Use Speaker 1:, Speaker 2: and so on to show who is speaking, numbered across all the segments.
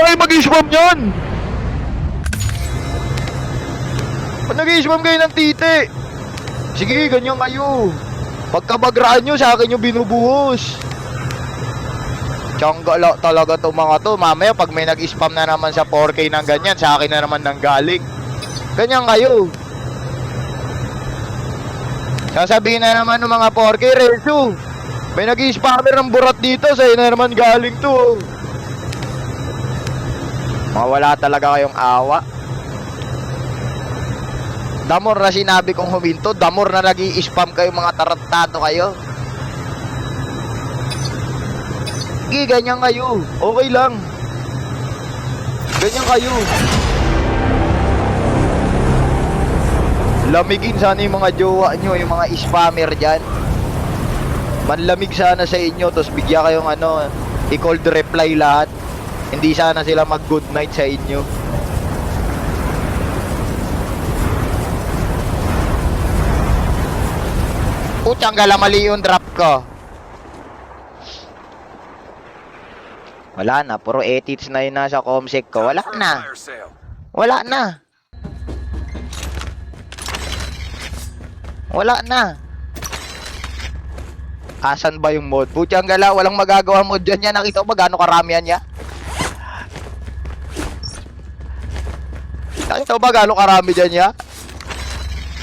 Speaker 1: kayo mag-spam yan? Ba't nag-spam kayo ng titi? Sige, ganyan kayo. Pagkabagraan nyo, sa akin yung binubuhos. Tiyangga talaga to mga to. Mamaya pag may nag-spam na naman sa 4K ng ganyan, sa akin na naman ng galing. Ganyan kayo. Sasabihin na naman ng mga 4K, Resu, may nag-spammer ng burat dito, sa'yo na naman galing to. Mawala talaga kayong awa. Damor na sinabi kong huminto, damor na nag-i-spam kayo, mga tarantado kayo. Sige, ganyan kayo. Okay lang. Ganyan kayo. Lamigin sana yung mga jowa nyo, yung mga spammer dyan. Manlamig sana sa inyo, tapos bigyan kayong i-cold reply lahat. Hindi sana sila mag-good night sa inyo. Putyang gala, mali yung drop ko. Wala na, puro edits na yun nasa comsec ko. Wala na. Wala na. Wala na. Asan ba yung mod? Putyang gala, walang magagawa mod dyan yan. Nakita ko ba gaano karami yan ya? Nakita ko ba gaano karami dyan ya?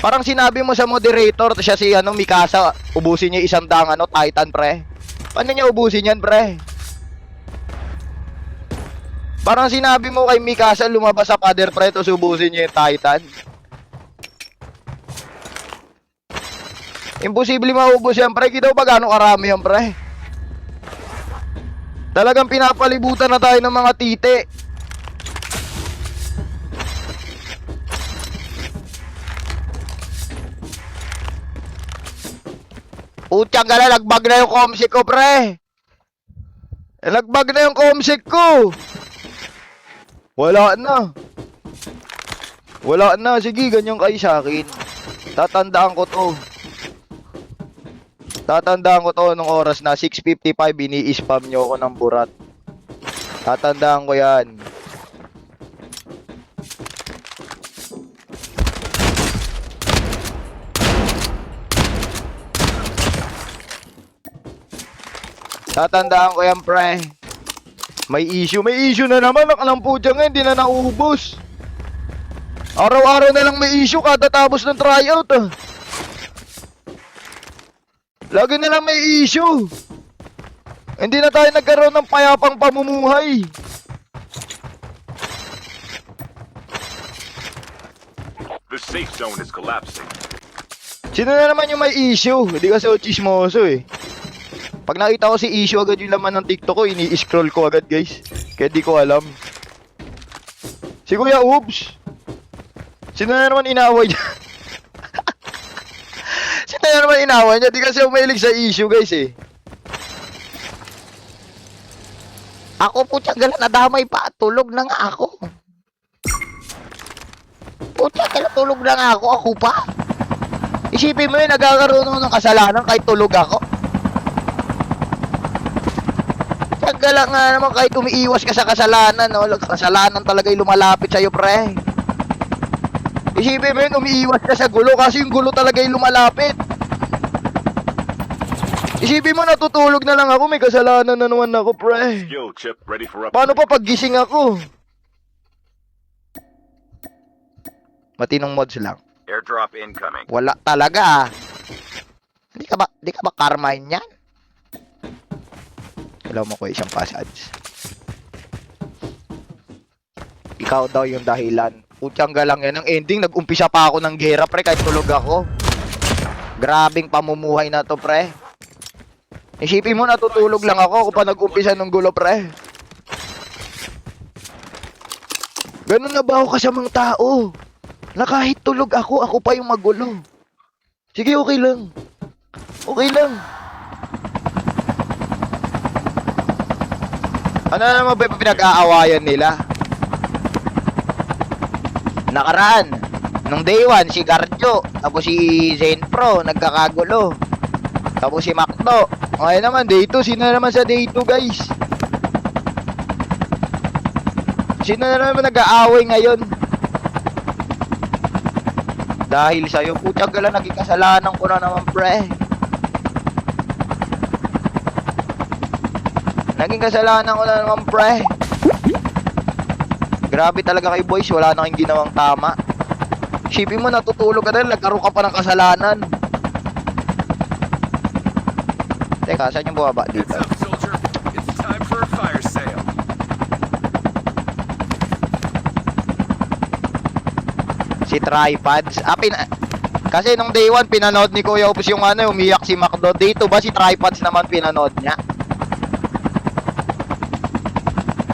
Speaker 1: Parang sinabi mo sa moderator, siya si Mikasa, ubusin niya 100 Titan pre. Paano niya ubusin yan pre? Parang sinabi mo kay Mikasa lumabas sa pader pre, tapos ubusin niya yung Titan. Imposible maubos yan pre. Kita ba gaano karami yan pre? Talagang pinapalibutan na tayo ng mga titi. Putyang gala, lagbag na yung comsec ko pre. Lagbag na yung comsec ko. Wala na. Wala na. Sige, ganyan kayo sa akin. Tatandaan ko to. Tatandaan ko to nung oras na 6:55 ini-spam nyo ako ng burat. Tatandaan ko yan. Tatandaan ko yan pre. May issue na naman. Nakalang po dyan nga, hindi na naubos. Araw-araw na lang may issue kada tapos ng tryout ah. Lagi na lang may issue. Hindi na tayo nagkaroon ng payapang pamumuhay.
Speaker 2: The safe zone is collapsing.
Speaker 1: Sino na naman yung may issue? Hindi kasi ako chismoso eh. Pag nakita ko si issue agad yung laman ng TikTok ko, ini-scroll ko agad guys. Kaya di ko alam. Si Kuya Oops. Sino na naman inaway niya? Sino na naman inaway niya? Di kasi umahilig sa issue guys eh.
Speaker 3: Ako po tiyagal nadamay pa. Tulog na nga ako. Po tiyagal tulog na nga ako. Ako pa.
Speaker 1: Isipin mo yun, nagkakaroon ako ng kasalanan kahit tulog ako. Tiyagal nga naman kahit umiiwas ka sa kasalanan. No? Kasalanan talaga yung lumalapit sa'yo pre. Isipin mo yun, umiiwas ka sa gulo kasi yung gulo talaga yung lumalapit. Isipin mo, natutulog na lang ako, may kasalanan na naman ako, pre.
Speaker 2: Skill chip ready for upgrade.
Speaker 1: Paano pa pag gising ako? Matinong mods lang.
Speaker 2: Airdrop incoming.
Speaker 1: Wala talaga ah.
Speaker 3: Di ka ba Carmine yan?
Speaker 1: Alam mo ko isang passage. Ikaw daw yung dahilan. Putyang galang yan. Ang ending, nag-umpisa pa ako ng gera, pre, kahit tulog ako. Grabing pamumuhay na to, pre. Isipin mo, natutulog lang ako kung pa nag-umpisa ng gulo, pre. Ganun na ba ako kasamang tao? Na kahit tulog ako pa yung magulo. Sige, okay lang. Okay lang. Ano naman ba pinag-aawayan nila? Nakaraan, nung day 1, si Garjo, tapos si Zen Pro, nagkakagulo. Tapos si Macdo. Ngayon naman, day 2, sino naman sa day 2, guys? Sino na naman nag-aaway ngayon? Dahil sa'yo, putang gala, naging kasalanan ko na naman, pre. Naging kasalanan ko na naman, pre. Grabe talaga kayo, boys. Wala na kayong ginawang tama. Shipin mo, natutulog ka na, nagkaroon ka pa ng kasalanan. Teka, saan yung bumaba
Speaker 2: Heads
Speaker 1: dito?
Speaker 2: up, soldier. It's time for a fire sale.
Speaker 1: Si Tripods. Kasi nung day 1, pinanood ni Kuya Ops yung ano, umiyak si Macdo. Day 2 ba si Tripods naman pinanood niya?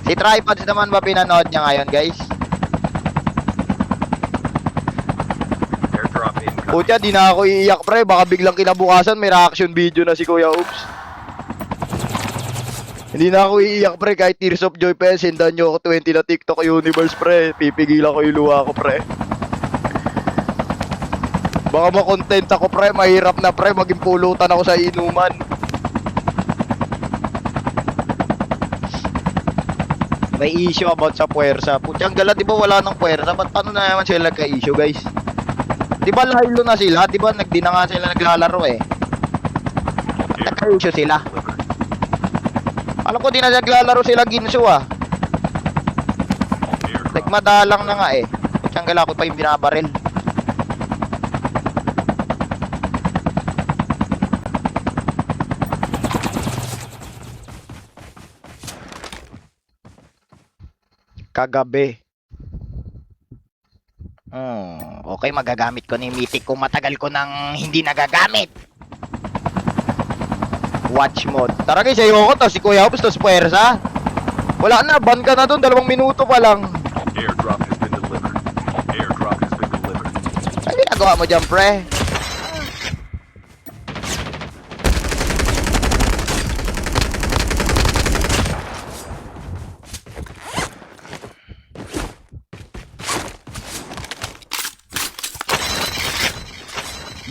Speaker 1: Si Tripods naman ba pinanood niya ngayon, guys?
Speaker 2: Airdrop incoming.
Speaker 1: Putya, di na ako iiyak, pre. Baka biglang kinabukasan, may reaction video na si Kuya Ops. Hindi na ako iiyak, pre. Kahit Tears of Joy pa yan, sendan nyo ako 20 na TikTok universe, pre. Pipigilan ko yung luha ko, pre. Baka makontent ako, pre. Mahirap na, pre. Maging pulutan ako sa inuman. May issue about sa puwersa. Putyang gala, di ba wala nang puwersa? Ba't paano na naman sila nagka-issue, guys? Di ba lahilo na sila? Di ba di na nga sila naglalaro eh? Nagka-issue sila. Alam ko di na naglalaro sila Ginsu ah. Nagmadalang na nga eh. Putyang gala, ko pa yung binabaril. Kagabi. Okay, magagamit ko na yung mythic kung matagal ko nang hindi nagagamit. Watch mode. Tara guys, ayoko to. Si Kuya Ops, tapos puwersa. Wala na, ban ka na dun. 2 minuto pa lang.
Speaker 2: Airdrop has been delivered. Airdrop has been delivered.
Speaker 1: Ano ginagawa mo dyan, pre?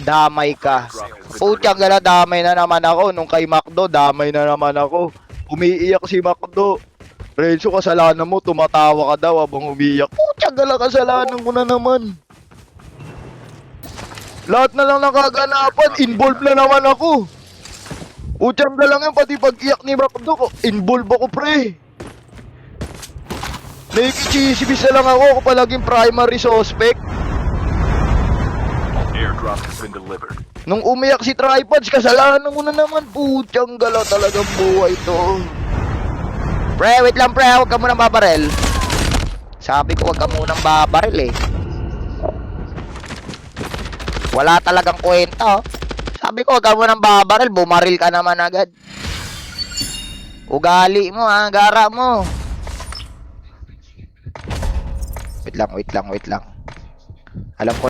Speaker 1: Damay ka. Putyang gala, damay na naman ako. Nung kay Macdo, damay na naman ako. Umiiyak si Macdo. Renzo, kasalanan mo, tumatawa ka daw habang umiiyak. Putyang gala, kasalanan ko na naman. Lahat na lang nakaganapan, involved na naman ako. Putyang gala nga, pati pag-iyak ni Macdo ko, involved ako, pre. Nakikichisibis na lang ako palaging primary suspect.
Speaker 2: Airdrop has been delivered.
Speaker 1: Nung umiyak si Tripods, kasalanan ko na naman. Putyang gala, talagang buhay to. Pre, wait lang pre, huwag ka munang babaril. Sabi ko, huwag ka munang babaril eh. Wala talagang kwenta oh. Sabi ko, huwag ka munang babaril, bumaril ka naman agad. Ugali mo ha, gara mo. Wait lang. Alam ko